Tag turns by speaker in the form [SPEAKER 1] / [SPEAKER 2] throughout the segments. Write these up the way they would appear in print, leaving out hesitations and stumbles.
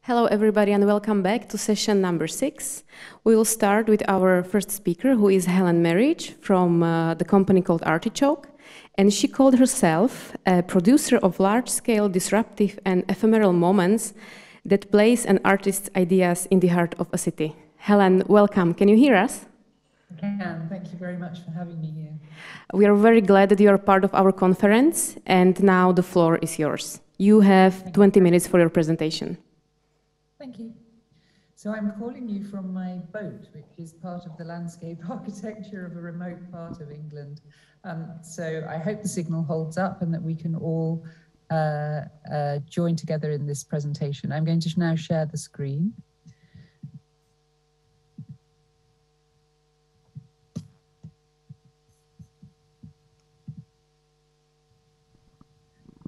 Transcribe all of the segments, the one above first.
[SPEAKER 1] Hello, everybody, and welcome back to session number 6. We will start with our first speaker, who is Helen Marriage from the company called Artichoke. And she called herself a producer of large-scale, disruptive, and ephemeral moments that place an artist's ideas in the heart of a city. Helen, welcome. Can you hear us?
[SPEAKER 2] I can. Thank you very much for having me here.
[SPEAKER 1] We are very glad that you are part of our conference, and now the floor is yours. You have 20 minutes for your presentation.
[SPEAKER 2] Thank you. So I'm calling you from my boat, which is part of the landscape architecture of a remote part of England. So I hope the signal holds up and that we can all join together in this presentation. I'm going to now share the screen.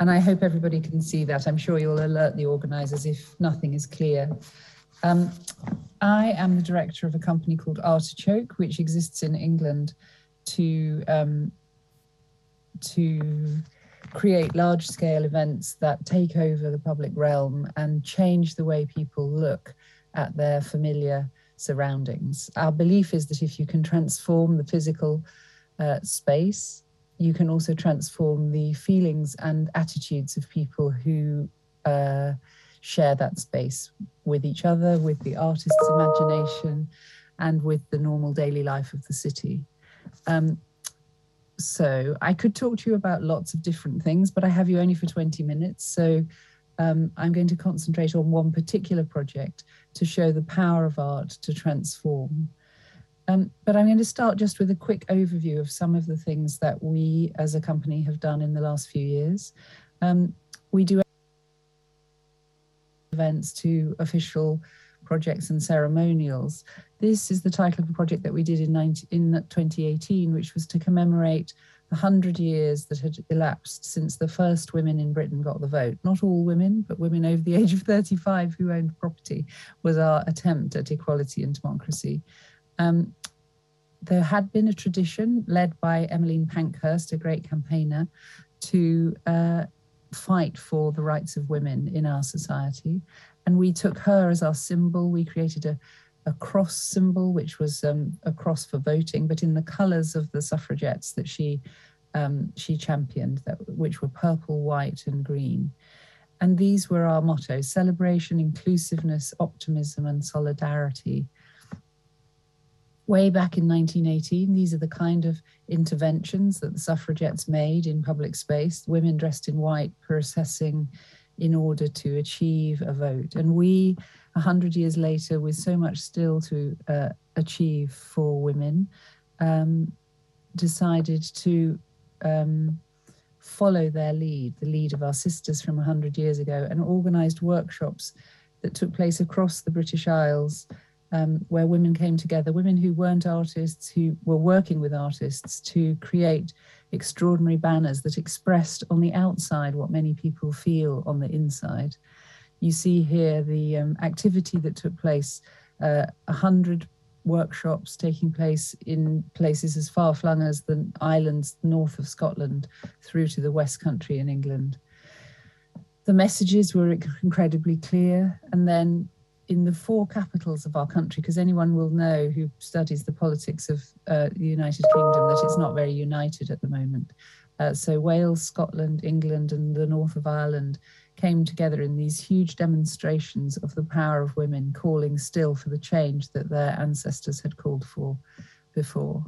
[SPEAKER 2] And I hope everybody can see that. I'm sure you'll alert the organisers if nothing is clear. I am the director of a company called Artichoke, which exists in England to create large-scale events that take over the public realm and change the way people look at their familiar surroundings. Our belief is that if you can transform the physical space, you can also transform the feelings and attitudes of people who share that space with each other, with the artist's imagination, and with the normal daily life of the city. So I could talk to you about lots of different things, but I have you only for 20 minutes. So I'm going to concentrate on one particular project to show the power of art to transform. But I'm going to start just with a quick overview of some of the things that we as a company have done in the last few years. We do events to official projects and ceremonials. This is the title of a project that we did in 2018, which was to commemorate the 100 years that had elapsed since the first women in Britain got the vote. Not all women, but women over the age of 35 who owned property was our attempt at equality and democracy. There had been a tradition led by Emmeline Pankhurst, a great campaigner, to fight for the rights of women in our society. And we took her as our symbol. We created a cross symbol, which was a cross for voting, but in the colours of the suffragettes that she championed, which were purple, white and green. And these were our mottos: celebration, inclusiveness, optimism and solidarity. Way back in 1918, these are the kind of interventions that the suffragettes made in public space, women dressed in white processing in order to achieve a vote. And we, 100 years later, with so much still to achieve for women, decided to follow their lead, the lead of our sisters from 100 years ago, and organised workshops that took place across the British Isles, where women came together, women who weren't artists, who were working with artists to create extraordinary banners that expressed on the outside what many people feel on the inside. You see here the activity that took place, 100 workshops taking place in places as far-flung as the islands north of Scotland through to the West Country in England. The messages were incredibly clear, and then in the 4 capitals of our country, because anyone will know who studies the politics of the United Kingdom that it's not very united at the moment. So Wales, Scotland, England and the north of Ireland came together in these huge demonstrations of the power of women, calling still for the change that their ancestors had called for before.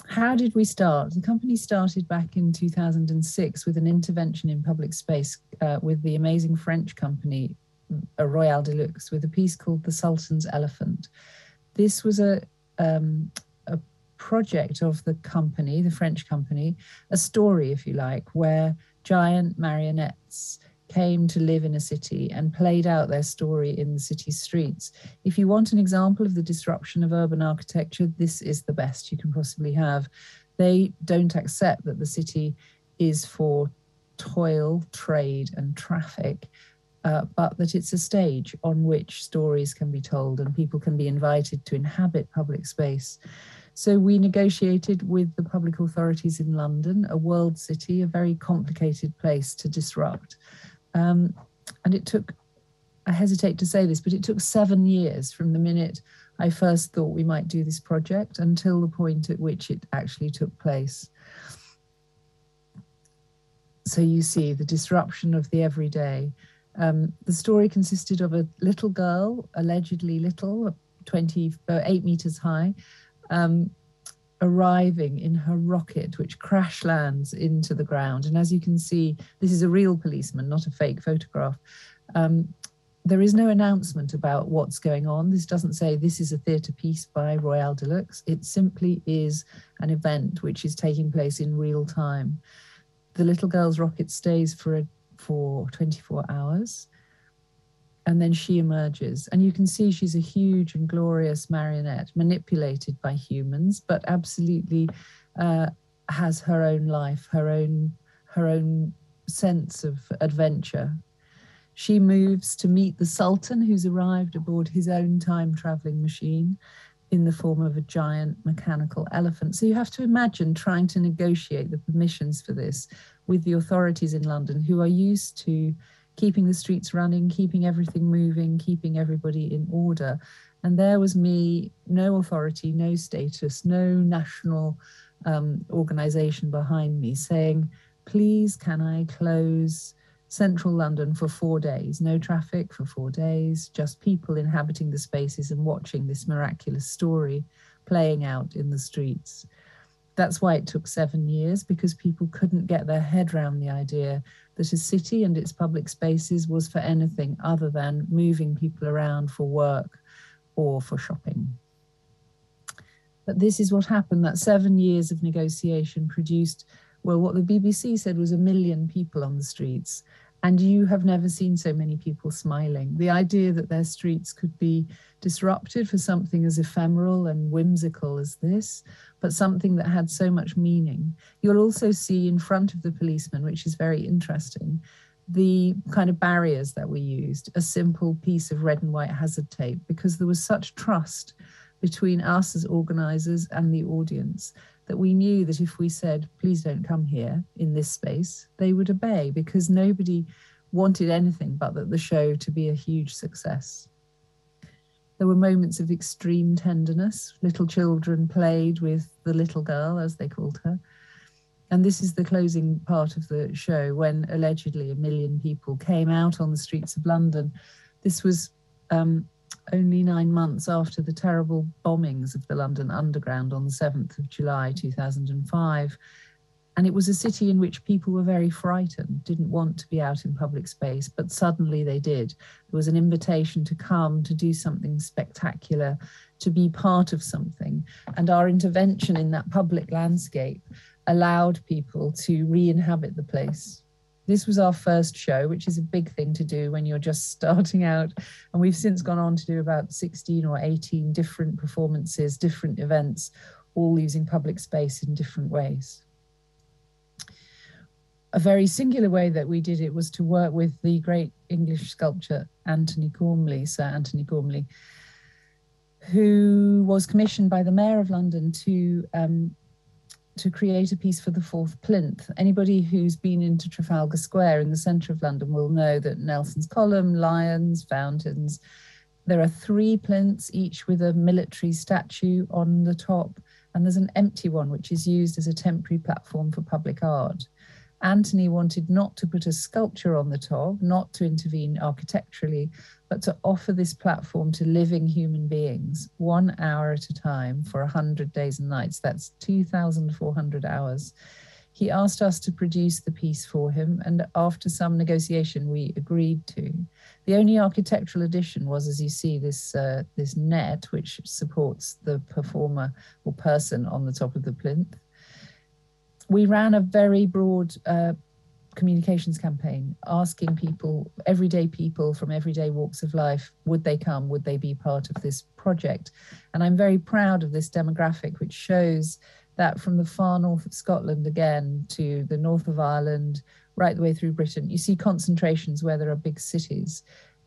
[SPEAKER 2] How did we start? The company started back in 2006 with an intervention in public space with the amazing French company Royal Deluxe, with a piece called The Sultan's Elephant. This was a project of the company, the French company, a story, if you like, where giant marionettes came to live in a city and played out their story in the city's streets. If you want an example of the disruption of urban architecture, this is the best you can possibly have. They don't accept that the city is for toil, trade and traffic, but that it's a stage on which stories can be told and people can be invited to inhabit public space. So we negotiated with the public authorities in London, a world city, a very complicated place to disrupt. And it took, I hesitate to say this, but it took 7 years from the minute I first thought we might do this project until the point at which it actually took place. So you see the disruption of the everyday. The story consisted of a little girl, allegedly little, 8 meters high, arriving in her rocket, which crash lands into the ground. And as you can see, this is a real policeman, not a fake photograph. There is no announcement about what's going on. This doesn't say this is a theatre piece by Royale Deluxe. It simply is an event which is taking place in real time. The little girl's rocket stays for 24 hours, and then she emerges. And you can see she's a huge and glorious marionette manipulated by humans, but absolutely has her own life, her own sense of adventure. She moves to meet the Sultan, who's arrived aboard his own time-traveling machine in the form of a giant mechanical elephant. So you have to imagine trying to negotiate the permissions for this with the authorities in London, who are used to keeping the streets running, keeping everything moving, keeping everybody in order. And there was me, no authority, no status, no national organization behind me saying, please, can I close central London for 4 days, no traffic for 4 days, just people inhabiting the spaces and watching this miraculous story playing out in the streets. That's why it took 7 years, because people couldn't get their head around the idea that a city and its public spaces was for anything other than moving people around for work or for shopping. But this is what happened. That 7 years of negotiation produced, well, what the BBC said was 1 million people on the streets. And you have never seen so many people smiling. The idea that their streets could be disrupted for something as ephemeral and whimsical as this, but something that had so much meaning. You'll also see in front of the policeman, which is very interesting, the kind of barriers that we used, a simple piece of red and white hazard tape, because there was such trust between us as organizers and the audience that we knew that if we said, please don't come here in this space, they would obey, because nobody wanted anything but that the show to be a huge success. There were moments of extreme tenderness. Little children played with the little girl, as they called her. And this is the closing part of the show, when allegedly 1 million people came out on the streets of London. This was only 9 months after the terrible bombings of the London Underground on the 7th of July 2005. And it was a city in which people were very frightened, didn't want to be out in public space, but suddenly they did. There was an invitation to come, to do something spectacular, to be part of something. And our intervention in that public landscape allowed people to re-inhabit the place. This was our first show, which is a big thing to do when you're just starting out. And we've since gone on to do about 16 or 18 different performances, different events, all using public space in different ways. A very singular way that we did it was to work with the great English sculptor Anthony Gormley, Sir Anthony Gormley, who was commissioned by the Mayor of London to create a piece for the 4th plinth. Anybody who's been into Trafalgar Square in the centre of London will know that Nelson's Column, lions, fountains. There are 3 plinths, each with a military statue on the top, and there's an empty one which is used as a temporary platform for public art. Anthony wanted not to put a sculpture on the top, not to intervene architecturally, but to offer this platform to living human beings, 1 hour at a time for 100 days and nights. That's 2,400 hours. He asked us to produce the piece for him, and after some negotiation, we agreed to. The only architectural addition was, as you see, this net, which supports the performer or person on the top of the plinth. We ran a very broad communications campaign, asking people, everyday people from everyday walks of life, would they come, would they be part of this project? And I'm very proud of this demographic, which shows that from the far north of Scotland again to the north of Ireland, right the way through Britain, you see concentrations where there are big cities.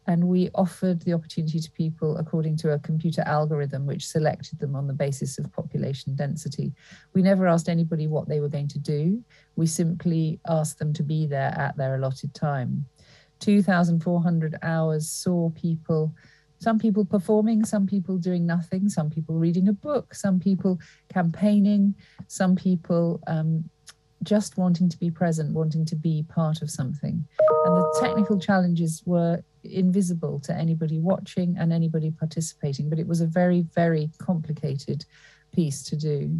[SPEAKER 2] And we offered the opportunity to people according to a computer algorithm which selected them on the basis of population density. We never asked anybody what they were going to do. We simply asked them to be there at their allotted time. 2,400 hours saw people, some people performing, some people doing nothing, some people reading a book, some people campaigning, some people just wanting to be present, wanting to be part of something. And the technical challenges were invisible to anybody watching and anybody participating, but it was a very, very complicated piece to do.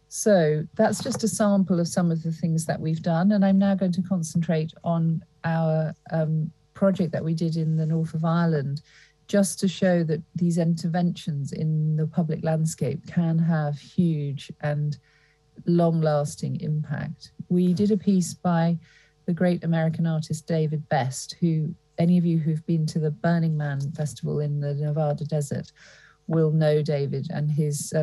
[SPEAKER 2] So that's just a sample of some of the things that we've done. And I'm now going to concentrate on our project that we did in the north of Ireland, just to show that these interventions in the public landscape can have huge and long-lasting impact. We did a piece by the great American artist David Best, who any of you who've been to the Burning Man festival in the Nevada desert will know David and his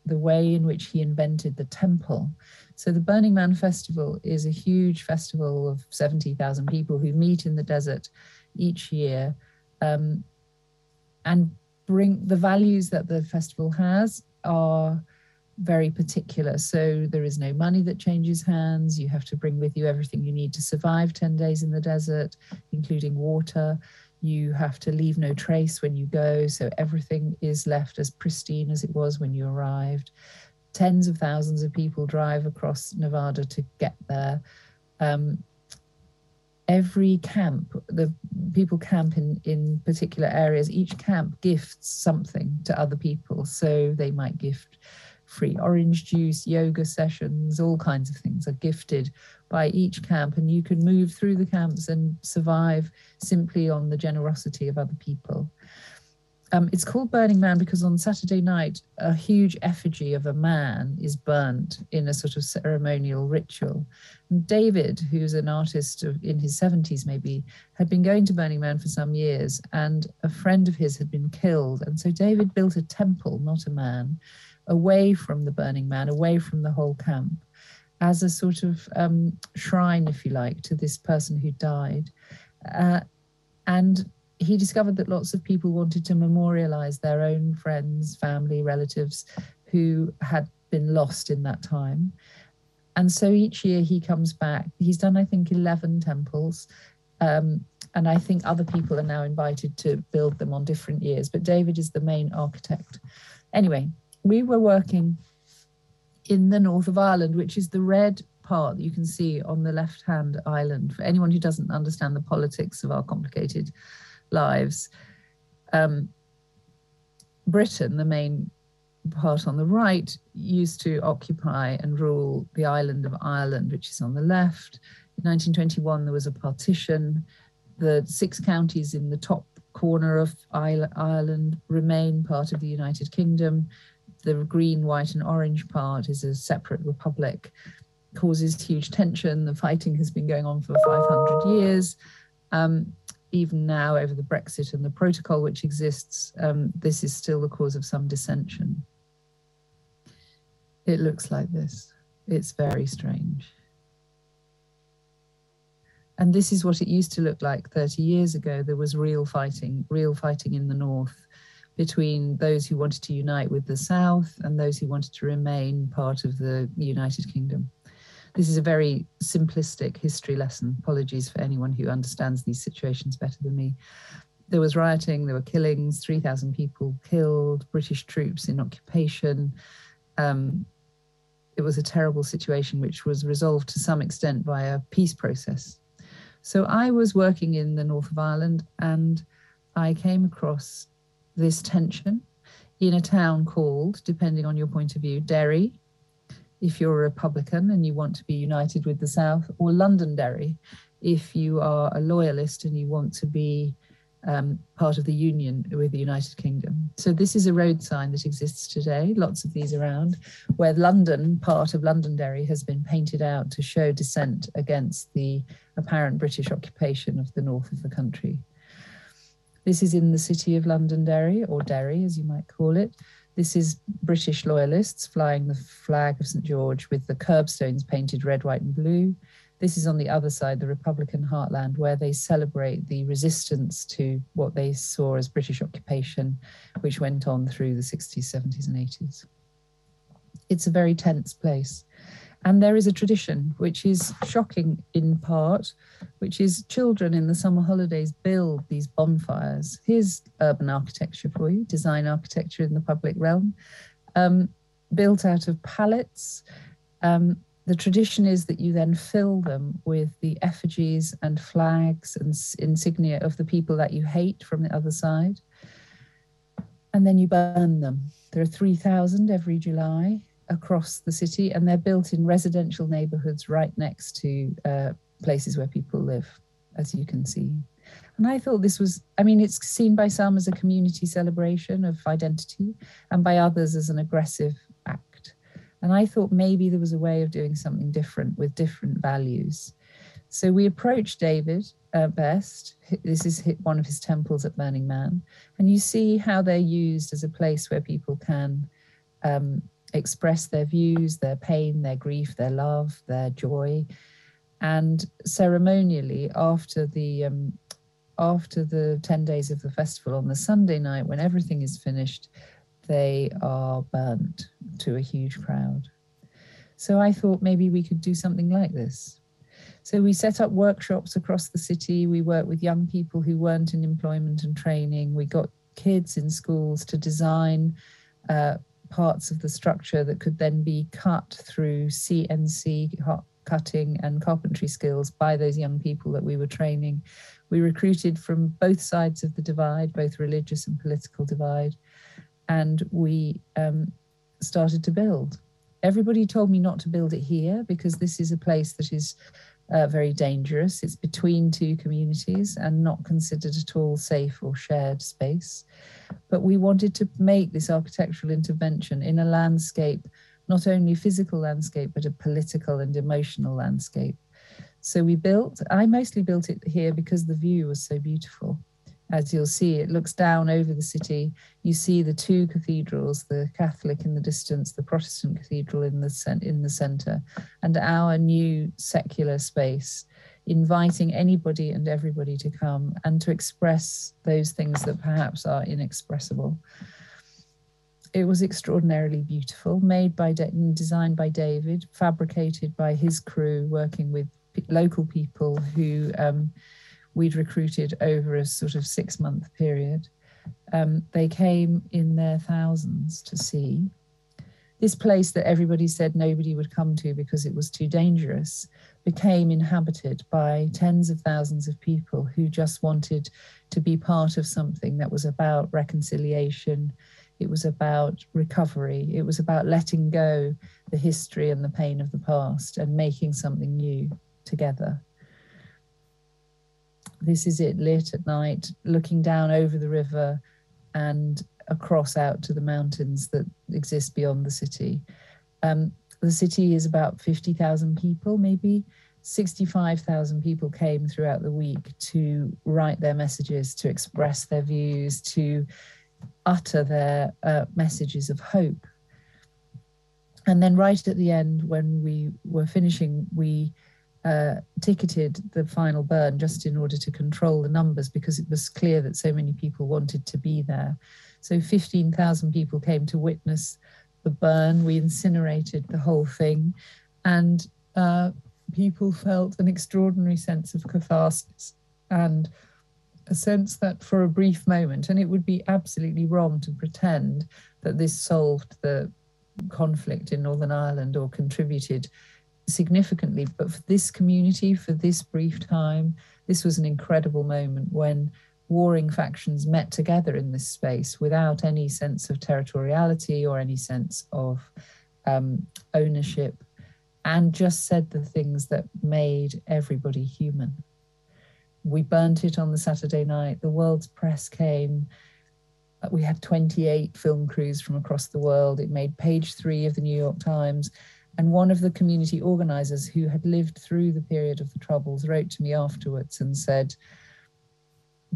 [SPEAKER 2] the way in which he invented the temple. So the Burning Man festival is a huge festival of 70,000 people who meet in the desert each year, and bring the values that the festival has are very particular. So there is no money that changes hands. You have to bring with you everything you need to survive 10 days in the desert, including water. You have to leave no trace when you go. So everything is left as pristine as it was when you arrived. Tens of thousands of people drive across Nevada to get there. Every camp, the people camp in particular areas. Each camp gifts something to other people. So they might gift free orange juice, yoga sessions, all kinds of things are gifted by each camp. And you can move through the camps and survive simply on the generosity of other people. It's called Burning Man because on Saturday night, a huge effigy of a man is burnt in a sort of ceremonial ritual. And David, who's an artist in his 70s maybe, had been going to Burning Man for some years, and a friend of his had been killed. And so David built a temple, not a man, away from the Burning Man, away from the whole camp, as a sort of shrine, if you like, to this person who died. And he discovered that lots of people wanted to memorialize their own friends, family, relatives who had been lost in that time. And so each year he comes back. He's done, I think, 11 temples. And I think other people are now invited to build them on different years. But David is the main architect. Anyway, we were working in the north of Ireland, which is the red part that you can see on the left-hand island. For anyone who doesn't understand the politics of our complicated lives, Britain, the main part on the right, used to occupy and rule the island of Ireland, which is on the left. In 1921, there was a partition. The 6 counties in the top corner of Ireland remain part of the United Kingdom. The green, white, and orange part is a separate republic, causes huge tension. The fighting has been going on for 500 years. Even now, over the Brexit and the protocol which exists, this is still the cause of some dissension. It looks like this. It's very strange. And this is what it used to look like 30 years ago. There was real fighting in the north between those who wanted to unite with the south and those who wanted to remain part of the United Kingdom. This is a very simplistic history lesson. Apologies for anyone who understands these situations better than me. There was rioting, there were killings, 3,000 people killed, British troops in occupation. It was a terrible situation which was resolved to some extent by a peace process. So I was working in the north of Ireland and I came across this tension in a town called, depending on your point of view, Derry, if you're a Republican and you want to be united with the South, or Londonderry, if you are a loyalist and you want to be part of the union with the United Kingdom. So this is a road sign that exists today, lots of these around, where London, part of Londonderry, has been painted out to show dissent against the apparent British occupation of the north of the country. This is in the city of Londonderry, or Derry, as you might call it. This is British loyalists flying the flag of St. George with the curbstones painted red, white, and blue. This is on the other side, the Republican heartland, where they celebrate the resistance to what they saw as British occupation, which went on through the 60s, 70s, and 80s. It's a very tense place. And there is a tradition, which is shocking in part, which is children in the summer holidays build these bonfires. Here's urban architecture for you, design architecture in the public realm, built out of pallets. The tradition is that you then fill them with the effigies and flags and insignia of the people that you hate from the other side. And then you burn them. There are 3,000 every July across the city, and they're built in residential neighborhoods right next to places where people live, as you can see. And I thought this was, I mean, it's seen by some as a community celebration of identity and by others as an aggressive act. And I thought maybe there was a way of doing something different with different values. So we approached David Best. This is one of his temples at Burning Man. And you see how they're used as a place where people can express their views, their pain, their grief, their love, their joy. And ceremonially, after the 10 days of the festival, on the Sunday night, when everything is finished, they are burnt to a huge crowd. So I thought maybe we could do something like this. So we set up workshops across the city. We worked with young people who weren't in employment and training. We got kids in schools to design parts of the structure that could then be cut through CNC cutting and carpentry skills by those young people that we were training. We recruited from both sides of the divide, both religious and political divide, and we started to build. Everybody told me not to build it here because this is a place that is very dangerous. It's between two communities and not considered at all safe or shared space. But we wanted to make this architectural intervention in a landscape, not only physical landscape, but a political and emotional landscape. So I mostly built it here because the view was so beautiful. As you'll see, it looks down over the city. You see the two cathedrals, the Catholic in the distance, the Protestant cathedral in the center, and our new secular space, inviting anybody and everybody to come and to express those things that perhaps are inexpressible. It was extraordinarily beautiful, designed by David, fabricated by his crew, working with local people who we'd recruited over a sort of 6-month period. They came in their thousands to see. This place that everybody said nobody would come to because it was too dangerous became inhabited by tens of thousands of people who just wanted to be part of something that was about reconciliation. It was about recovery. It was about letting go the history and the pain of the past and making something new together. This is it lit at night, looking down over the river and across out to the mountains that exist beyond the city. The city is about 50,000 people, maybe. 65,000 people came throughout the week to write their messages, to express their views, to utter their messages of hope. And then right at the end, when we were finishing, we ticketed the final burn just in order to control the numbers because it was clear that so many people wanted to be there. So 15,000 people came to witness the burn. We incinerated the whole thing, and people felt an extraordinary sense of catharsis and a sense that for a brief moment, and it would be absolutely wrong to pretend that this solved the conflict in Northern Ireland or contributed significantly, but for this community, for this brief time, this was an incredible moment when warring factions met together in this space without any sense of territoriality or any sense of ownership, and just said the things that made everybody human. We burnt it on the Saturday night. The world's press came. We had 28 film crews from across the world. It made page 3 of the New York Times. And one of the community organizers who had lived through the period of the Troubles wrote to me afterwards and said,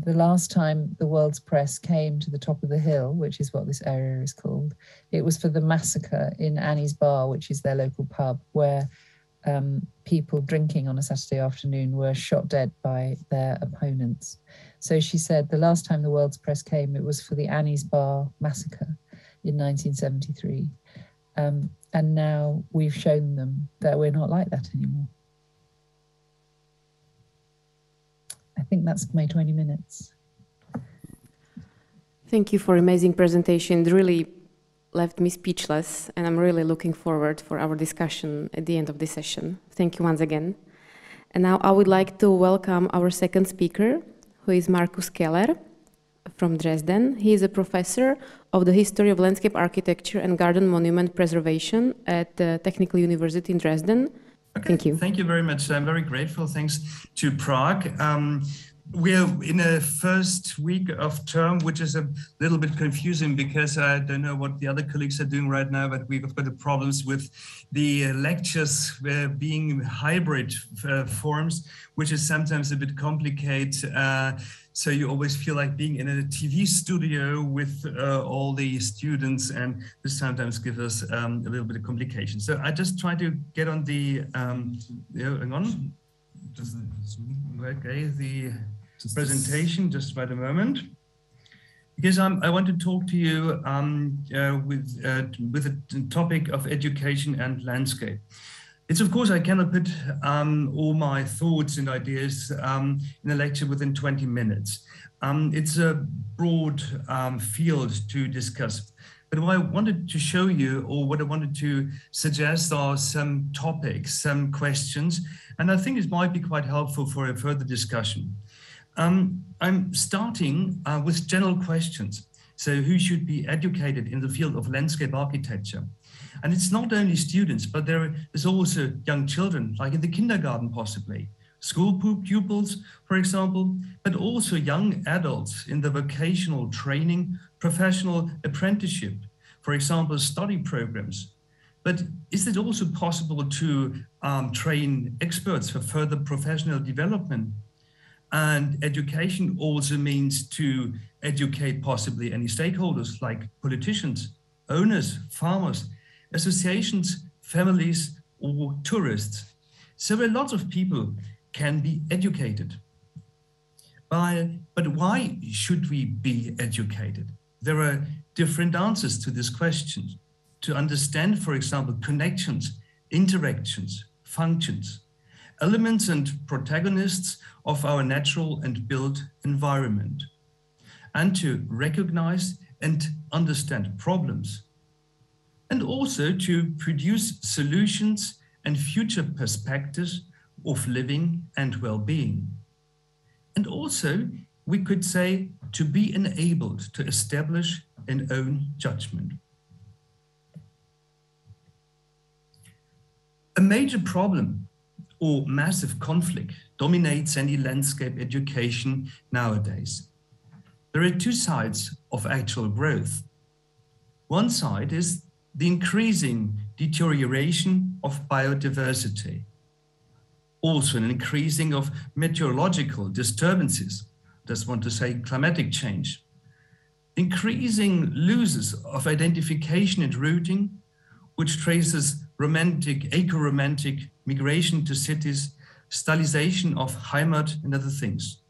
[SPEAKER 2] the last time the world's press came to the top of the hill, which is what this area is called, it was for the massacre in Annie's Bar, which is their local pub, where people drinking on a Saturday afternoon were shot dead by their opponents. So she said the last time the world's press came, it was for the Annie's Bar massacre in 1973. And now we've shown them that we're not like that anymore. I think that's my 20 minutes.
[SPEAKER 1] Thank you for amazing presentation. It really left me speechless, and I'm really looking forward for our discussion at the end of this session. Thank you once again. And now I would like to welcome our second speaker, who is Markus Keller from Dresden. He is a professor of the history of landscape architecture and garden monument preservation at the Technical University in Dresden.
[SPEAKER 3] Okay.
[SPEAKER 1] Thank you.
[SPEAKER 3] Thank you very much. I'm very grateful. Thanks to Prague. We're in a first week of term, which is a little bit confusing because I don't know what the other colleagues are doing right now, but we've got the problems with the lectures being hybrid forms, which is sometimes a bit complicated. So you always feel like being in a TV studio with all the students, and this sometimes gives us a little bit of complication. So I just try to get on the, hang on. Okay, the presentation, just wait a moment. Because I want to talk to you with the topic of education and landscape. It's of course, I cannot put all my thoughts and ideas in a lecture within 20 minutes. It's a broad field to discuss. But what I wanted to show you, or what I wanted to suggest, are some topics, some questions, and I think it might be quite helpful for a further discussion. I'm starting with general questions. So who should be educated in the field of landscape architecture? And it's not only students, but there's also young children, like in the kindergarten possibly, school pupils, for example, but also young adults in the vocational training, professional apprenticeship, for example, study programs. But is it also possible to train experts for further professional development? And education also means to educate possibly any stakeholders like politicians, owners, farmers, associations, families, or tourists. So a lot of people can be educated. But why should we be educated? There are different answers to this question. To understand, for example, connections, interactions, functions, elements and protagonists of our natural and built environment, and to recognize and understand problems, and also to produce solutions and future perspectives of living and well-being. And also, we could say, to be enabled to establish an own judgment. A major problem or massive conflict dominates any landscape education nowadays. There are two sides of actual growth. One side is the increasing deterioration of biodiversity, also an increasing of meteorological disturbances, just want to say climatic change, increasing losses of identification and routing, which traces romantic, eco-romantic migration to cities, stylization of Heimat and other things.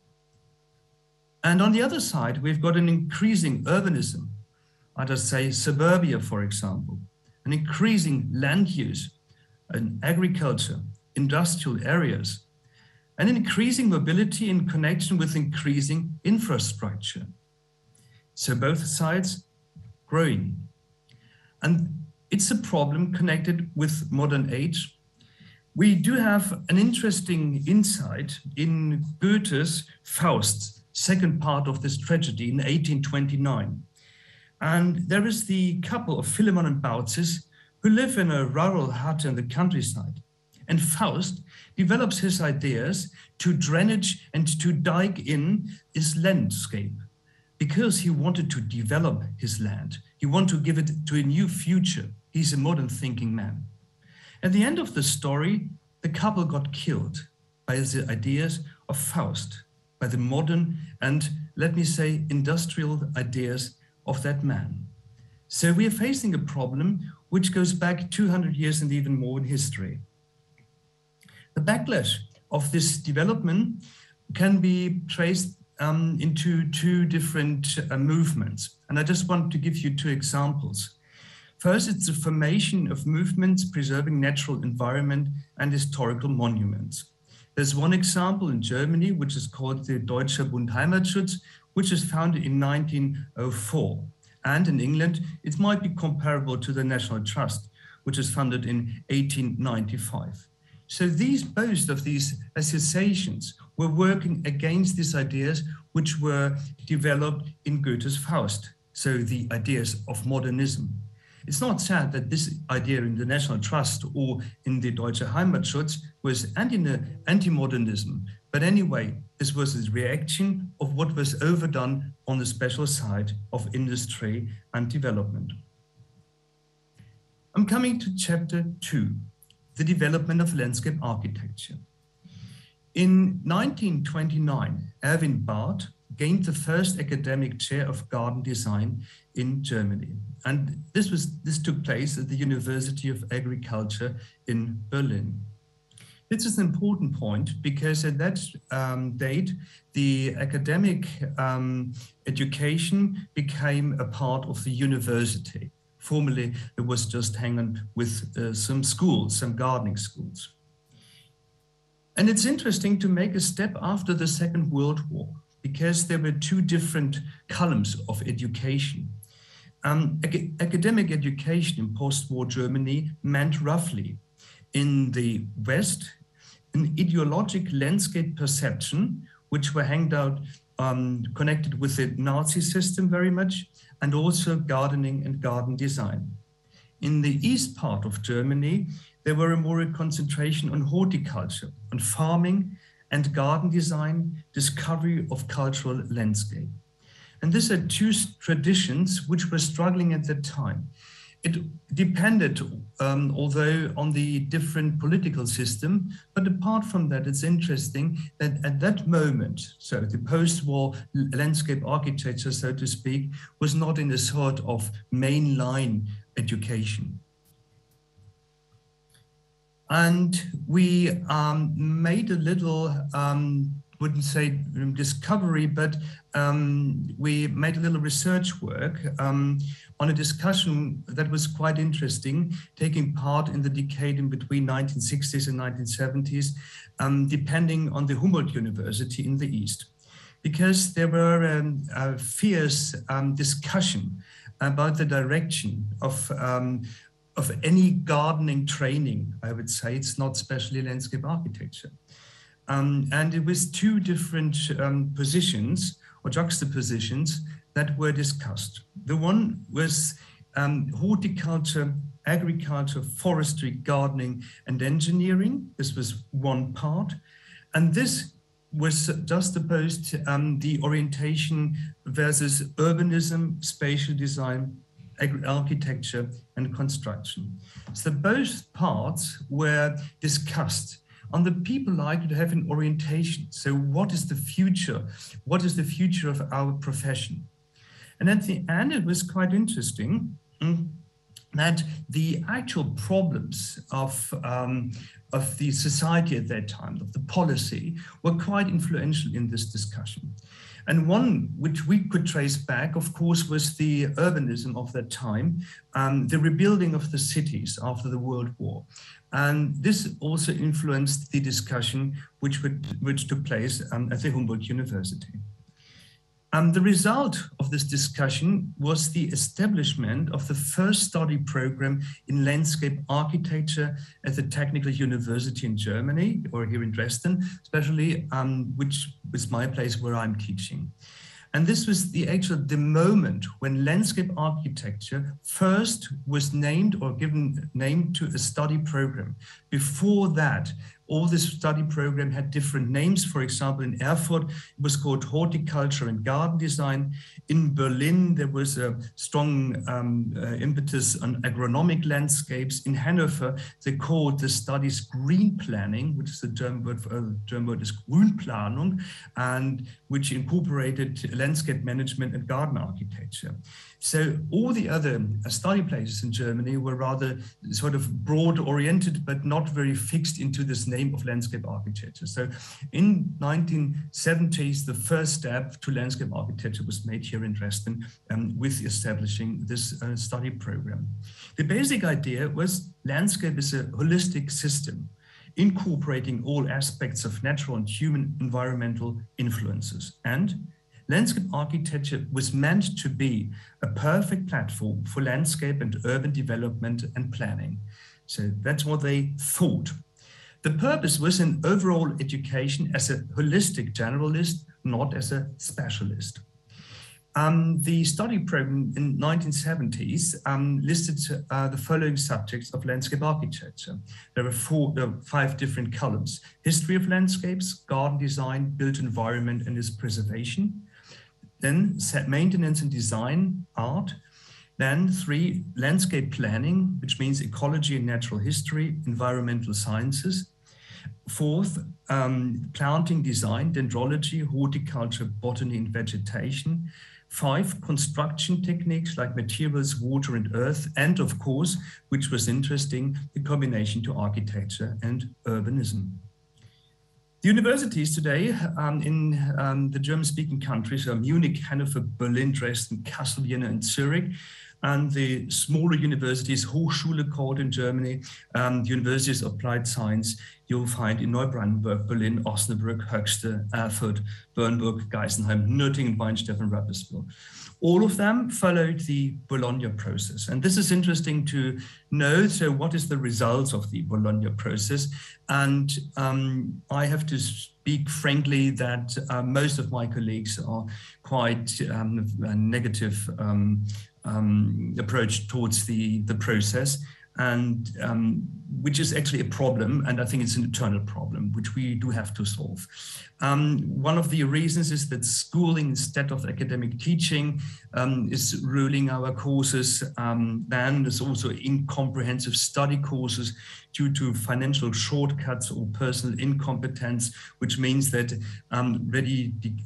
[SPEAKER 3] And on the other side, we've got an increasing urbanism, I'd just say suburbia, for example, an increasing land use, and agriculture, industrial areas, and an increasing mobility in connection with increasing infrastructure. So both sides growing. And it's a problem connected with modern age. We do have an interesting insight in Goethe's Faust, second part of this tragedy in 1829. And there is the couple of Philemon and Baucis who live in a rural hut in the countryside. And Faust develops his ideas to drainage and to dike in his landscape because he wanted to develop his land. He wanted to give it to a new future. He's a modern thinking man. At the end of the story, the couple got killed by the ideas of Faust, by the modern and, let me say, industrial ideas of that man. So we are facing a problem which goes back 200 years and even more in history. The backlash of this development can be traced into two different movements. And I just want to give you two examples. First, it's the formation of movements preserving natural environment and historical monuments. There's one example in Germany, which is called the Deutscher Bund Heimatschutz, which is founded in 1904. And in England, it might be comparable to the National Trust, which was funded in 1895. So both of these associations were working against these ideas which were developed in Goethe's Faust, so the ideas of modernism. It's not sad that this idea in the National Trust or in the Deutscher Heimatschutz was anti-modernism, but anyway, this was a reaction of what was overdone on the special side of industry and development. I'm coming to chapter 2, the development of landscape architecture. In 1929, Erwin Barth gained the first academic chair of garden design in Germany. And this took place at the University of Agriculture in Berlin. This is an important point because at that date, the academic education became a part of the university. Formerly, it was just hanging with some schools, some gardening schools. And it's interesting to make a step after the Second World War, because there were two different columns of education. Academic education in post-war Germany meant roughly, in the West, an ideologic landscape perception, which were hanged out, connected with the Nazi system very much, and also gardening and garden design. In the east part of Germany, there were more a concentration on horticulture, on farming and garden design, discovery of cultural landscape. And these are two traditions which were struggling at that time. It depended, although, on the different political system, but apart from that, it's interesting that at that moment, so the post-war landscape architecture, so to speak, was not in a sort of mainline education. And we made a little, wouldn't say discovery, but we made a little research work on a discussion that was quite interesting, taking part in the decade in between 1960s and 1970s, depending on the Humboldt University in the East. Because there were a fierce discussion about the direction of any gardening training, I would say. It's not specially landscape architecture. And it was two different positions or juxtapositions that were discussed. The one was horticulture, agriculture, forestry, gardening, and engineering. This was one part. And this was juxtaposed the orientation versus urbanism, spatial design, architecture, and construction. So both parts were discussed. And the people like to have an orientation. So what is the future? What is the future of our profession? And at the end, it was quite interesting that the actual problems of the society at that time, of the policy, were quite influential in this discussion. And one which we could trace back, of course, was the urbanism of that time, the rebuilding of the cities after the World War. And this also influenced the discussion which took place at the Humboldt University. The result of this discussion was the establishment of the first study program in landscape architecture at the Technical University in Germany, or here in Dresden, especially, which is my place where I'm teaching. And this was the moment when landscape architecture first was named or given name to a study program. Before that, all this study program had different names. For example, in Erfurt, it was called Horticulture and Garden Design. In Berlin, there was a strong impetus on agronomic landscapes. In Hanover, they called the studies green planning, which is the German word is Grünplanung, and which incorporated landscape management and garden architecture. So all the other study places in Germany were rather sort of broad oriented, but not very fixed into this name of landscape architecture. So in 1970s, the first step to landscape architecture was made here in Dresden with establishing this study program. The basic idea was landscape is a holistic system, incorporating all aspects of natural and human environmental influences. And landscape architecture was meant to be a perfect platform for landscape and urban development and planning. So that's what they thought. The purpose was an overall education as a holistic generalist, not as a specialist. The study program in 1970s listed the following subjects of landscape architecture. There were 5 different columns: history of landscapes, garden design, built environment and its preservation. Then maintenance and design, art. Then 3, landscape planning, which means ecology and natural history, environmental sciences. 4th, planting design, dendrology, horticulture, botany and vegetation. 5, construction techniques like materials, water and earth. And of course, which was interesting, the combination to architecture and urbanism. The universities today in the German-speaking countries are Munich, Hanover, Berlin, Dresden, Kassel, Vienna, and Zurich. And the smaller universities, Hochschule called in Germany, the Universities of Applied Science, you'll find in Neubrandenburg, Berlin, Osnabrück, Höxte, Erfurt, Bernburg, Geisenheim, Nürtingen, Weinsteffen, Rapperswil. All of them followed the Bologna process. And this is interesting to know. So what is the result of the Bologna process? And I have to speak frankly that most of my colleagues are quite negative approach towards the process, and which is actually a problem, and I think it's an eternal problem, which we do have to solve. One of the reasons is that schooling instead of academic teaching is ruling our courses. Then there's also incomprehensive study courses due to financial shortcuts or personal incompetence, which means that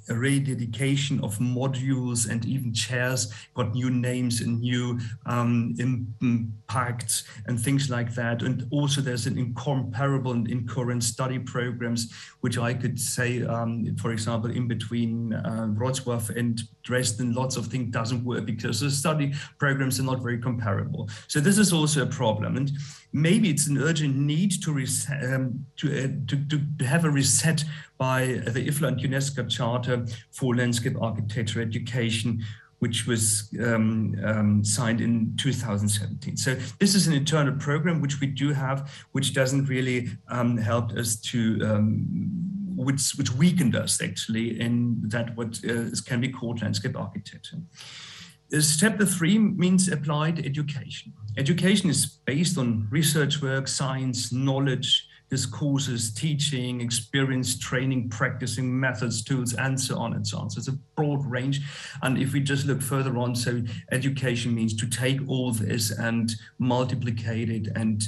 [SPEAKER 3] rededication of modules and even chairs got new names and new impacts and things like that. And also there's an incomparable and incoherent study programs, which I could say, for example, in between Wrocław and Dresden, lots of things doesn't work because the study programs are not very comparable. So this is also a problem. And maybe it's an urgent need to have a reset by the IFLA and UNESCO Charter for Landscape Architecture Education, which was signed in 2017. So this is an internal program which we do have, which doesn't really help us to, which weakened us actually in that what can be called landscape architecture. Step 3 means applied education. Education is based on research work, science, knowledge, discourses, teaching, experience, training, practicing, methods, tools, and so on and so on. So it's a broad range. And if we just look further on, so education means to take all this and multiplicate it and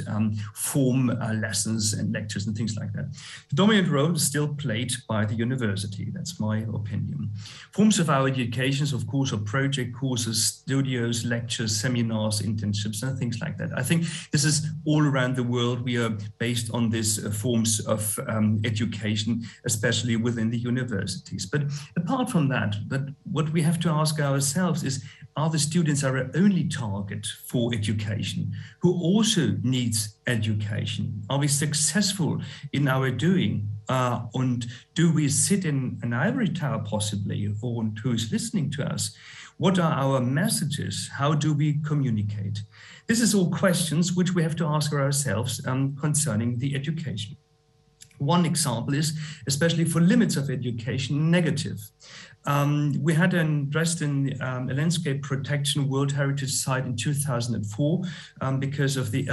[SPEAKER 3] form lessons and lectures and things like that. The dominant role is still played by the university. That's my opinion. Forms of our educations, of course, are project courses, studios, lectures, seminars, internships, and things like that. I think this is all around the world. We are based on this forms of education, especially within the universities. But apart from that, what we have to ask ourselves is, are the students our only target for education, who also needs education? Are we successful in our doing? And do we sit in an ivory tower possibly, or who is listening to us? What are our messages? How do we communicate? This is all questions which we have to ask ourselves concerning the education. One example is, especially for limits of education, negative. We had in Dresden a landscape protection World Heritage Site in 2004 because of the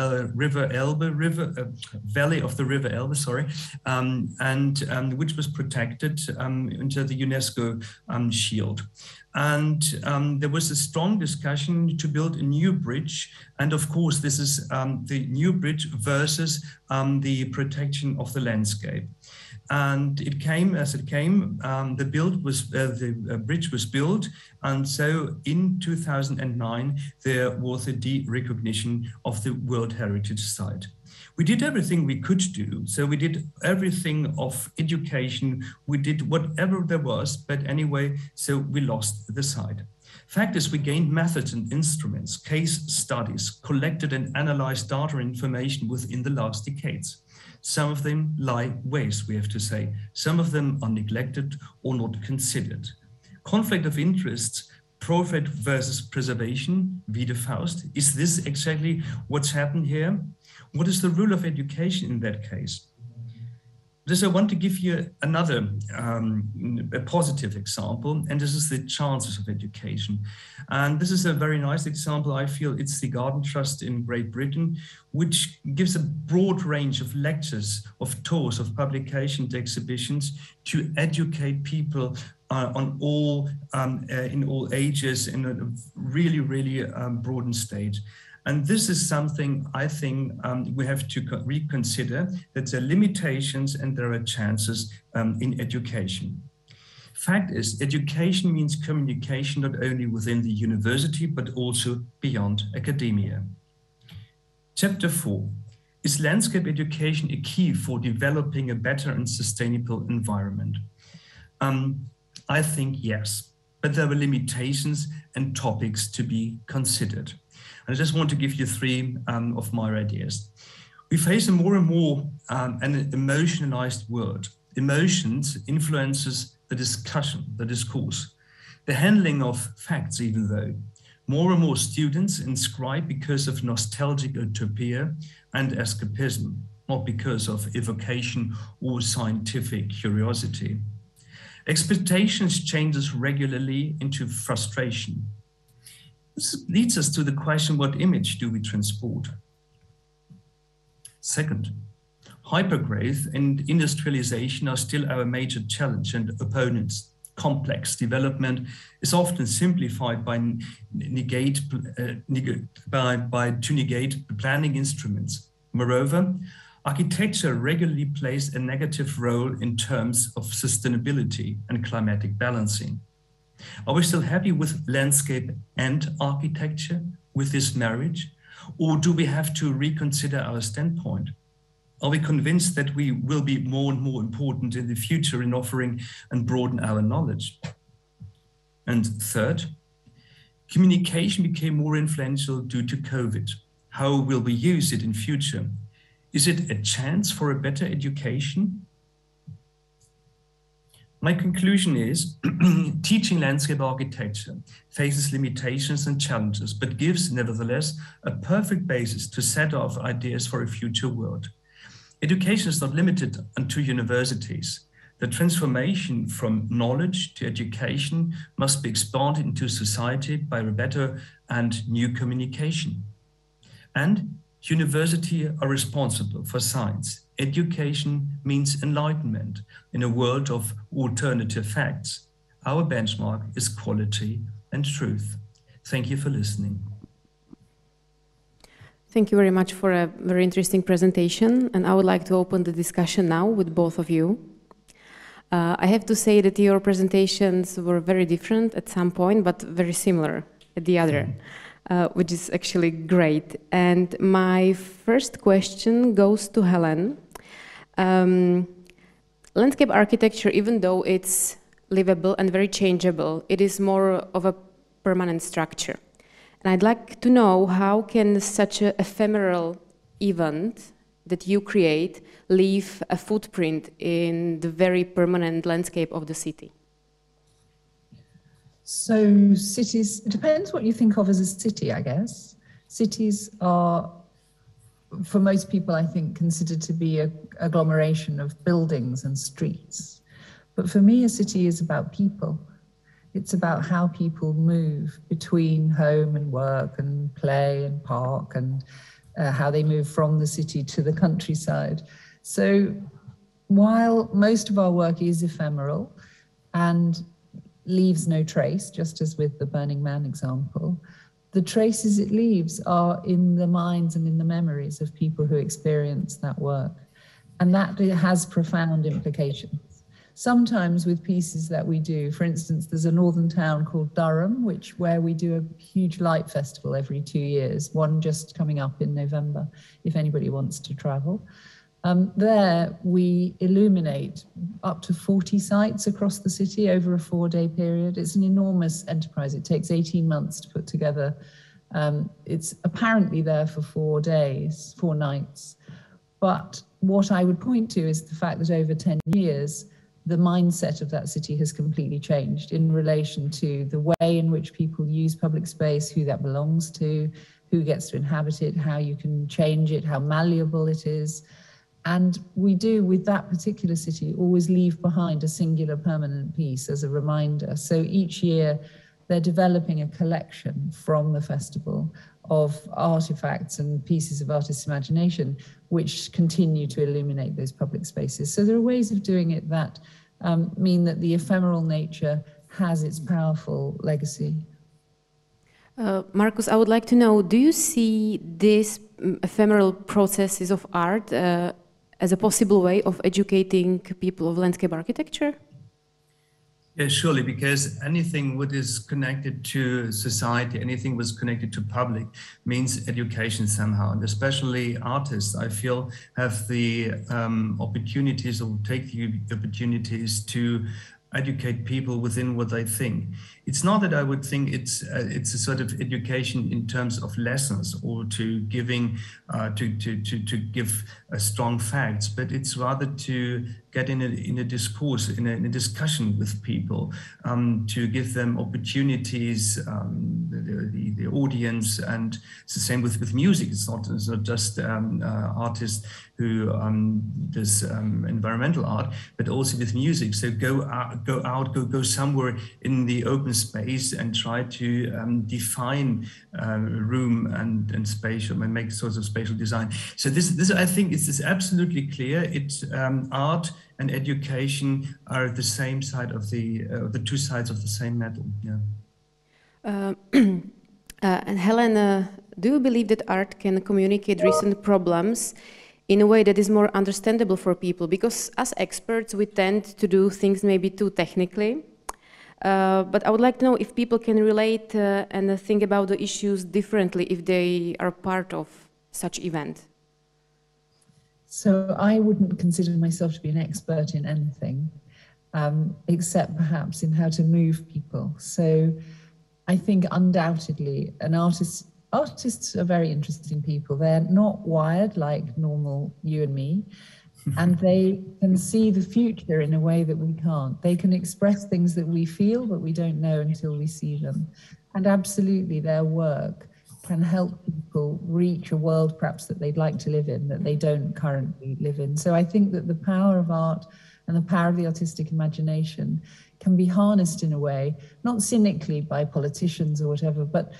[SPEAKER 3] valley of the River Elbe, sorry, and which was protected under the UNESCO shield. And there was a strong discussion to build a new bridge. And of course, this is the new bridge versus the protection of the landscape. And it came as it came. The bridge was built, and so in 2009 there was a de-recognition of the World Heritage Site. We did everything we could do. So we did everything of education. We did whatever there was, but anyway, so we lost the sight. Fact is, we gained methods and instruments, case studies, collected and analyzed data and information within the last decades. Some of them lie waste, we have to say. Some of them are neglected or not considered. Conflict of interests, profit versus preservation, wie de Faust. Is this exactly what's happened here? What is the role of education in that case? This I want to give you another a positive example, and this is the chances of education. And this is a very nice example. I feel it's the Garden Trust in Great Britain, which gives a broad range of lectures, of tours, of publications, exhibitions to educate people on all in all ages in a really broadened state. And this is something I think we have to reconsider, that there are limitations and there are chances in education. Fact is, education means communication not only within the university, but also beyond academia. Chapter 4, is landscape education a key for developing a better and sustainable environment? I think yes, but there are limitations and topics to be considered. I just want to give you three of my ideas. We face a more and more an emotionalized world. Emotions influences the discussion, the discourse, the handling of facts, even though more and more students inscribe because of nostalgic utopia and escapism, not because of evocation or scientific curiosity. Expectations changes regularly into frustration. This leads us to the question, what image do we transport? Second, hypergrowth and industrialization are still our major challenge and opponents. Complex development is often simplified to negate planning instruments. Moreover, architecture regularly plays a negative role in terms of sustainability and climatic balancing. Are we still happy with landscape and architecture, with this marriage? Or do we have to reconsider our standpoint? Are we convinced that we will be more and more important in the future in offering and broaden our knowledge? And third, communication became more influential due to COVID. How will we use it in future? Is it a chance for a better education? My conclusion is teaching landscape architecture faces limitations and challenges, but gives nevertheless a perfect basis to set off ideas for a future world. Education is not limited to universities. The transformation from knowledge to education must be expanded into society by a better and new communication. And universities are responsible for science. Education means enlightenment in a world of alternative facts. Our benchmark is quality and truth. Thank you for listening.
[SPEAKER 1] Thank you very much for a very interesting presentation, and I would like to open the discussion now with both of you. I have to say that your presentations were very different at some point, but very similar at the other. Which is actually great. And my first question goes to Helen. Landscape architecture, even though it's livable and very changeable, it is more of a permanent structure. And I'd like to know, how can such an ephemeral event that you create leave a footprint in the very permanent landscape of the city?
[SPEAKER 2] So cities, it depends what you think of as a city, I guess. Cities are, for most people, I think, considered to be an agglomeration of buildings and streets. But for me, a city is about people. It's about how people move between home and work and play and park, and how they move from the city to the countryside. So while most of our work is ephemeral and leaves no trace, just as with the Burning Man example, the traces it leaves are in the minds and in the memories of people who experience that work. And that has profound implications. sometimes with pieces that we do. For instance, there's a northern town called Durham, where we do a huge light festival every 2 years, one just coming up in November, if anybody wants to travel. There we illuminate up to 40 sites across the city over a 4-day period. It's an enormous enterprise. It takes 18 months to put together. It's apparently there for 4 days, 4 nights. But what I would point to is the fact that over 10 years, the mindset of that city has completely changed in relation to the way in which people use public space, who that belongs to, who gets to inhabit it, how you can change it, how malleable it is. And we do, with that particular city, always leave behind a singular permanent piece as a reminder. So each year, they're developing a collection from the festival of artifacts and pieces of artists' imagination, which continue to illuminate those public spaces. So there are ways of doing it that mean that the ephemeral nature has its powerful legacy.
[SPEAKER 1] Marcus, I would like to know, do you see these ephemeral processes of art as a possible way of educating people of landscape architecture?
[SPEAKER 3] Yeah, surely, because anything what is connected to society, anything was connected to public means education somehow. And especially artists, I feel, have the opportunities or take the opportunities to educate people within what they think. It's not that I would think it's a sort of education in terms of lessons or to giving to give strong facts, but it's rather to get in a discourse, in a discussion with people, to give them opportunities, the audience, and it's the same with music. It's not just artists who does environmental art, but also with music. So go somewhere in the open space and try to define room and spatial and make sorts of spatial design. So this I think is absolutely clear. It's art and education are the same side of the two sides of the same metal. Yeah.
[SPEAKER 1] And Helen, do you believe that art can communicate recent problems in a way that is more understandable for people? Because as experts, we tend to do things maybe too technically. But I would like to know if people can relate and think about the issues differently if they are part of such event.
[SPEAKER 2] So I wouldn't consider myself to be an expert in anything, except perhaps in how to move people. So I think undoubtedly artists are very interesting people. They're not wired like normal you and me, and they can see the future in a way that we can't. They can express things that we feel, but we don't know until we see them. And absolutely their work can help people reach a world perhaps that they'd like to live in, that they don't currently live in. So I think that the power of art and the power of the artistic imagination can be harnessed in a way, not cynically by politicians or whatever, but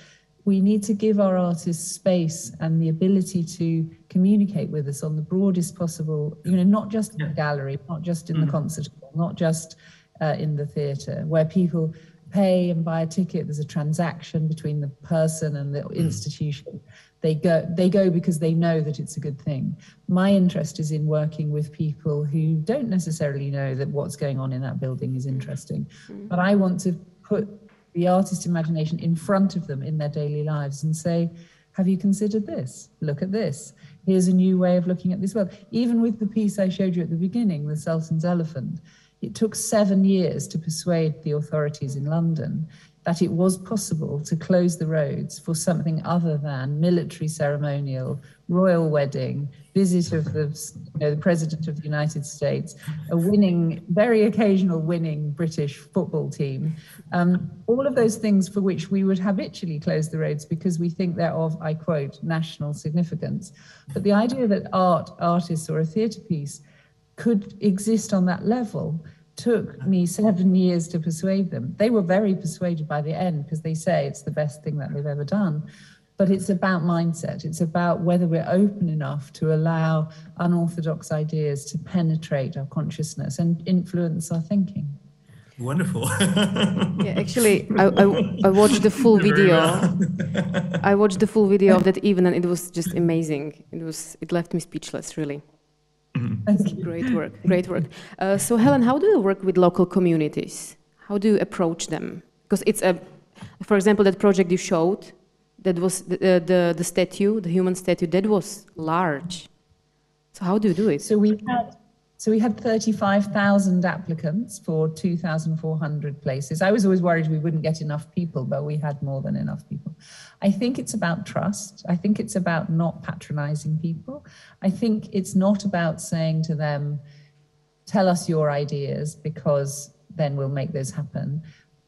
[SPEAKER 2] we need to give our artists space and the ability to communicate with us on the broadest possible, not just in the gallery, not just in the concert hall, not just in the theatre, where people pay and buy a ticket. There's a transaction between the person and the institution. They go because they know that it's a good thing. My interest is in working with people who don't necessarily know that what's going on in that building is interesting, but I want to put the artist's imagination in front of them in their daily lives and say, have you considered this? Look at this. Here's a new way of looking at this world. Even with the piece I showed you at the beginning, the Sultan's Elephant, it took 7 years to persuade the authorities in London that it was possible to close the roads for something other than military ceremonial, royal wedding, visit of the President of the United States, a very occasional winning British football team. All of those things for which we would habitually close the roads because we think they're of, I quote, national significance. But the idea that artists or a theatre piece could exist on that level took me 7 years to persuade them. They were very persuaded by the end because they say it's the best thing that they've ever done. But it's about mindset. It's about whether we're open enough to allow unorthodox ideas to penetrate our consciousness and influence our thinking.
[SPEAKER 3] Wonderful.
[SPEAKER 1] Yeah, actually, I watched the full video. I watched the full video of that evening, and it was just amazing. It left me speechless, really.
[SPEAKER 3] Mm-hmm.
[SPEAKER 1] Great work, great work. So Helen, how do you work with local communities? How do you approach them? Because it's for example, that project you showed, that was the statue, the human statue, that was large. So how do you do it?
[SPEAKER 2] So we had 35,000 applicants for 2,400 places. I was always worried we wouldn't get enough people, but we had more than enough people. I think it's about trust. I think it's about not patronizing people. I think it's not about saying to them, tell us your ideas because then we'll make those happen.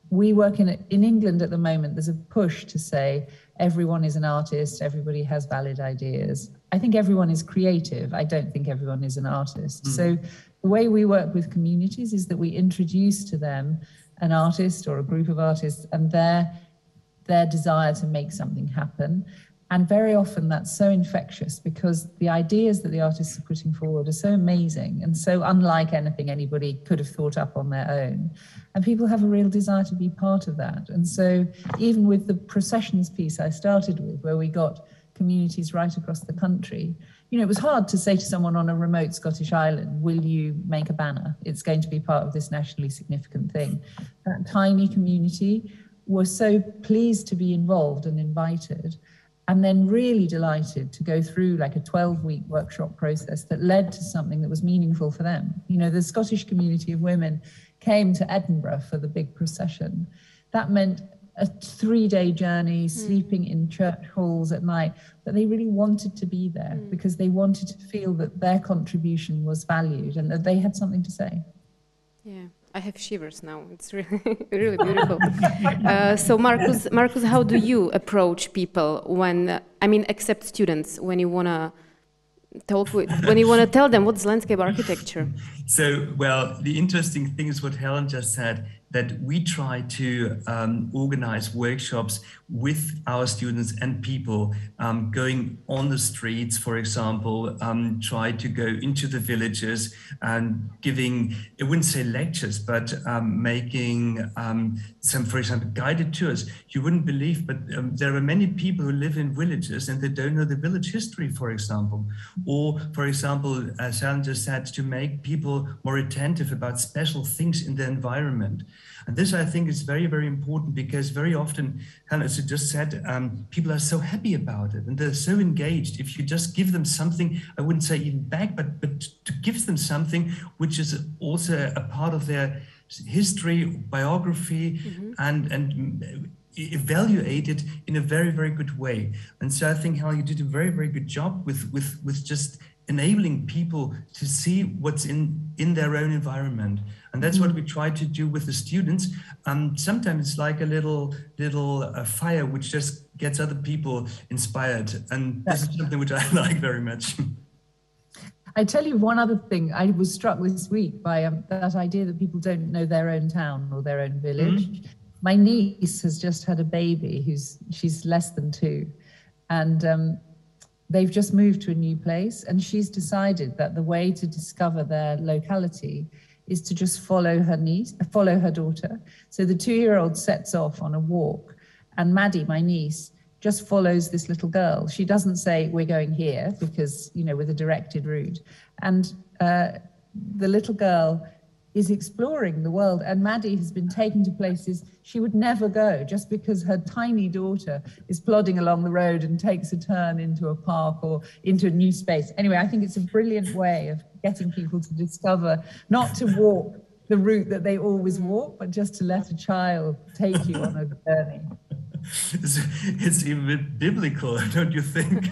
[SPEAKER 2] We work in England at the moment, there's a push to say everyone is an artist, everybody has valid ideas. I think everyone is creative. I don't think everyone is an artist. So the way we work with communities is that we introduce to them an artist or a group of artists and their desire to make something happen. And very often that's so infectious because the ideas that the artists are putting forward are so amazing and so unlike anything anybody could have thought up on their own. And people have a real desire to be part of that. And so even with the processions piece I started with, where we got communities right across the country, you know, it was hard to say to someone on a remote Scottish island, will you make a banner? It's going to be part of this nationally significant thing. That tiny community was so pleased to be involved and invited, and then really delighted to go through like a 12-week workshop process that led to something that was meaningful for them. You know, the Scottish community of women came to Edinburgh for the big procession. That meant a 3-day journey, sleeping in church halls at night, but they really wanted to be there because they wanted to feel that their contribution was valued and that they had something to say.
[SPEAKER 1] Yeah. I have shivers now. It's really, really beautiful. So, Marcus, how do you approach people when, except students, when you want to tell them what's landscape architecture?
[SPEAKER 3] So, well, the interesting thing is what Helen just said, that we try to organize workshops with our students and people, going on the streets, for example, try to go into the villages and giving, I wouldn't say lectures, but making some, for example, guided tours. You wouldn't believe, but there are many people who live in villages and they don't know the village history, for example. Or, for example, as Helen just said, to make people more attentive about special things in the environment. And this, I think, is very, very important because very often, Helen, as you just said, people are so happy about it and they're so engaged. If you just give them something, I wouldn't say even back, but to give them something which is also a part of their history, biography, and evaluate it in a very, very good way. And so I think, Helen, you did a very, very good job with just enabling people to see what's in their own environment. And that's what we try to do with the students. Sometimes it's like a little fire which just gets other people inspired. And this is something which I like very much.
[SPEAKER 2] I tell you one other thing. I was struck this week by that idea that people don't know their own town or their own village. My niece has just had a baby she's less than 2. And they've just moved to a new place, and she's decided that the way to discover their locality is to just follow her daughter. So the 2-year-old sets off on a walk, and Maddie, my niece, just follows this little girl. She doesn't say, we're going here, because, you know, with a directed route. And the little girl is exploring the world, and Maddie has been taken to places she would never go just because her tiny daughter is plodding along the road and takes a turn into a park or into a new space. Anyway, I think it's a brilliant way of getting people to discover, not to walk the route that they always walk, but just to let a child take you on a journey.
[SPEAKER 3] It's even a bit biblical, don't you think?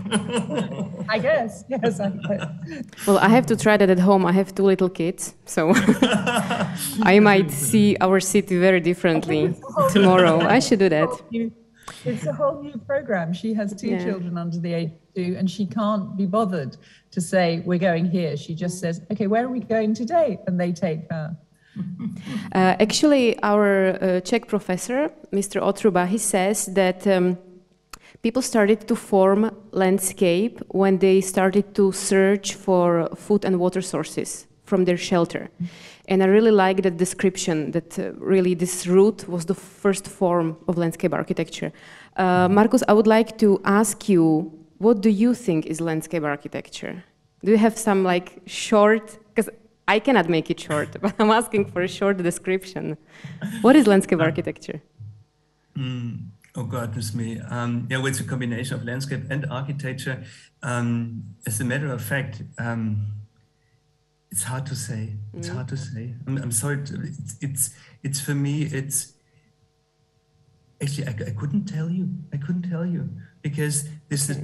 [SPEAKER 2] I guess, yes.
[SPEAKER 1] Well, I have to try that at home. I have 2 little kids, so I might see our city very differently tomorrow. I should do that.
[SPEAKER 2] It's a whole new program. She has 2 children under the age of 2, and she can't be bothered to say, we're going here. She just says, okay, where are we going today? And they take her.
[SPEAKER 1] Actually, our Czech professor, Mr. Otruba, he says that people started to form landscape when they started to search for food and water sources from their shelter. And I really like that description, that really this route was the first form of landscape architecture. Marcus, I would like to ask you, what do you think is landscape architecture? Do you have some like short, because I cannot make it short, but I'm asking for a short description. What is landscape architecture?
[SPEAKER 3] Oh, goodness me. Yeah, well, it's a combination of landscape and architecture. As a matter of fact, it's hard to say. It's hard to say. I'm sorry. It's for me, it's actually, I couldn't tell you. I couldn't tell you because there's the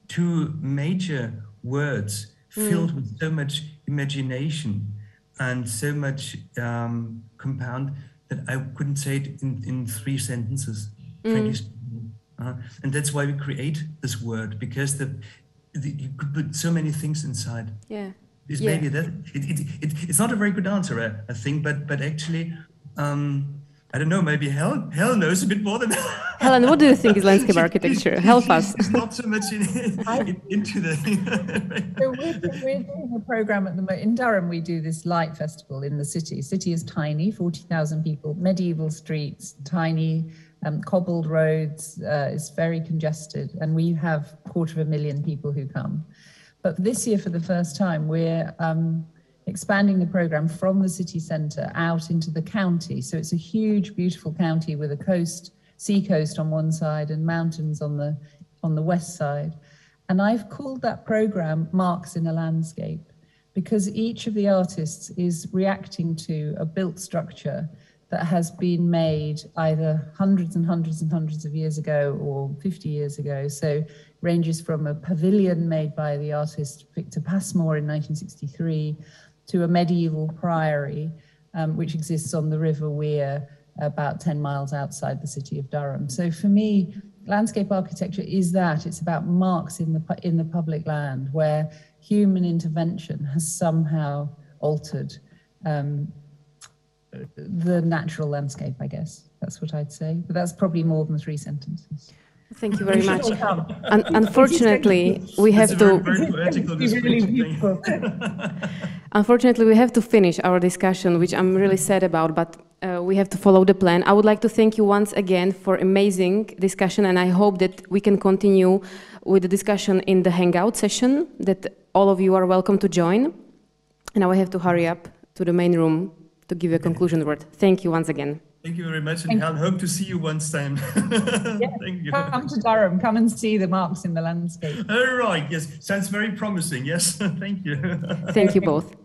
[SPEAKER 3] two major words filled with so much imagination and so much compound that I couldn't say it in 3 sentences. Frankly speaking. And that's why we create this word, because you could put so many things inside.
[SPEAKER 1] Yeah.
[SPEAKER 3] It's maybe that it's not a very good answer, I think, but actually, I don't know. Maybe Hel knows a bit more than
[SPEAKER 1] Helen. What do you think is landscape architecture? Help us.
[SPEAKER 3] It's not so much into the.
[SPEAKER 2] So we're doing a program at the moment in Durham. We do this light festival in the city. City is tiny, 40,000 people, medieval streets, tiny. Cobbled roads, it's very congested, and we have 250,000 people who come. But this year, for the first time, we're expanding the program from the city centre out into the county. So it's a huge, beautiful county with a coast, sea coast on one side and mountains on the west side. And I've called that program Marks in a Landscape, because each of the artists is reacting to a built structure that has been made either hundreds and hundreds and hundreds of years ago or 50 years ago. So ranges from a pavilion made by the artist Victor Passmore in 1963 to a medieval priory, which exists on the River Wear about 10 miles outside the city of Durham. So for me, landscape architecture is that. It's about marks in the public land where human intervention has somehow altered the natural landscape, I guess. That's what I'd say. But that's probably more than 3 sentences.
[SPEAKER 1] Thank you very much. Unfortunately, we have to. Unfortunately, we have to finish our discussion, which I'm really sad about, but we have to follow the plan. I would like to thank you once again for amazing discussion, and I hope that we can continue with the discussion in the Hangout session, that all of you are welcome to join. And now I have to hurry up to the main room to give you a conclusion word. Thank you once again.
[SPEAKER 3] Thank you very much, and I hope to see you once time.
[SPEAKER 2] Yeah, thank you. Come to Durham, come and see the marks in the landscape.
[SPEAKER 3] All right, yes, sounds very promising, yes, thank you.
[SPEAKER 1] Thank you both.